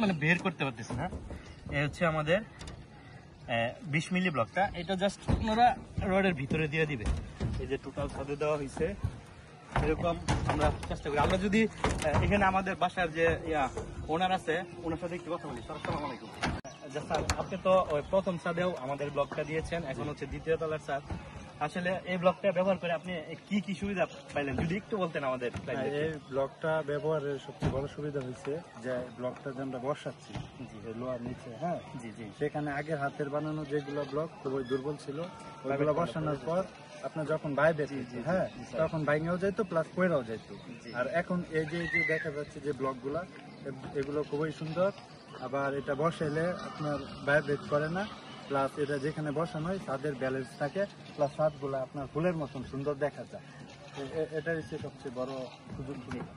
মানে বের করতে পারতেছি না। এই হচ্ছে আমাদের 20 মিলি ব্লকটা, এটা জাস্ট আপনারা রডের ভিতরে দিয়ে দিবে। এই যে টোটাল ছাদে দেওয়া হয়েছে, এরকম আমরা চেষ্টা করি। আমরা যদি এখানে আমাদের বাসার যে ওনার আছে, ওনার সাথে একটু কথা বলি। আসসালামু আলাইকুম। স্যার, আপনি তো ওই প্রথম ছাদেও আমাদের ব্লকটা দিয়েছেন, এখন হচ্ছে দ্বিতীয় তলার ছাদ। আসলে এই ব্লকটা ব্যবহার করে আপনি কি কি সুবিধা পাইলেন যদি একটু বলতেন আমাদের। এই ব্লকটা ব্যবহারের সবচেয়ে বড় সুবিধা হয়েছে যে ব্লকটা যে আমরা বসাচ্ছি লোহার নিচে, হ্যাঁ জি জি, সেখানে আগের হাতের বানানো যেগুলো ব্লক খুবই দুর্বল ছিল, ওইগুলো বসানোর পর আপনার যখন বাইরে হ্যাঁ তখন ভাঙেও যেত প্লাস পয়রাও যেত। আর এখন এই যে দেখা যাচ্ছে যে ব্লকগুলা, এগুলো খুবই সুন্দর। আবার এটা বসাইলে আপনার ভাইব্রেট করে না, প্লাস এটা যেখানে বসানো হয় তাদের ব্যালেন্স থাকে, প্লাস ছাদগুলো আপনার ফুলের মতন সুন্দর দেখা যায়। এটা হচ্ছে সবচেয়ে বড় সুযোগ সুবিধা।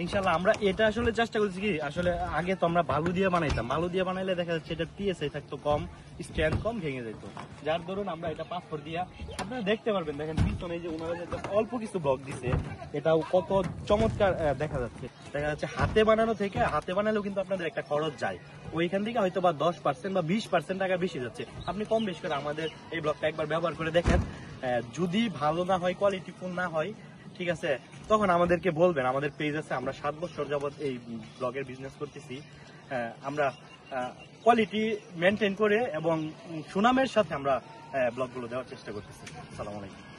ইনশাল্লাহ আমরা এটা আসলে চেষ্টা করছি কি, আসলে আগে তো আমরা বালু দিয়ে বানাইতাম, বালু দিয়ে বানাইলে দেখা যাচ্ছে এটা পিএসআই থাকতো কম, স্ট্যান্ড কম, ভেঙে যেত। যার ধরুন আমরা এটা পাথর দিয়া, আপনারা দেখতে পারবেন, দেখেন পিছনে যে ওনারা যে অল্প কিছু ব্লক দিছে, এটাও কত চমৎকার দেখা যাচ্ছে। দেখা যাচ্ছে হাতে বানানো থেকে, হাতে বানালেও কিন্তু আপনাদের একটা খরচ যায়, ওইখান থেকে হয়তো বা 10% বা 20% টাকা বেশি যাচ্ছে। আপনি কম বেশি করে আমাদের এই ব্লকটা একবার ব্যবহার করে দেখেন, যদি ভালো না হয়, কোয়ালিটিফুল না হয়, ঠিক আছে, তখন আমাদেরকে বলবেন। আমাদের পেজ আছে, আমরা 7 বছর যাবত এই ব্লগের বিজনেস করতেছি। আমরা কোয়ালিটি মেনটেন করে এবং সুনামের সাথে আমরা ব্লগগুলো দেওয়ার চেষ্টা করতেছি। আসসালামু আলাইকুম।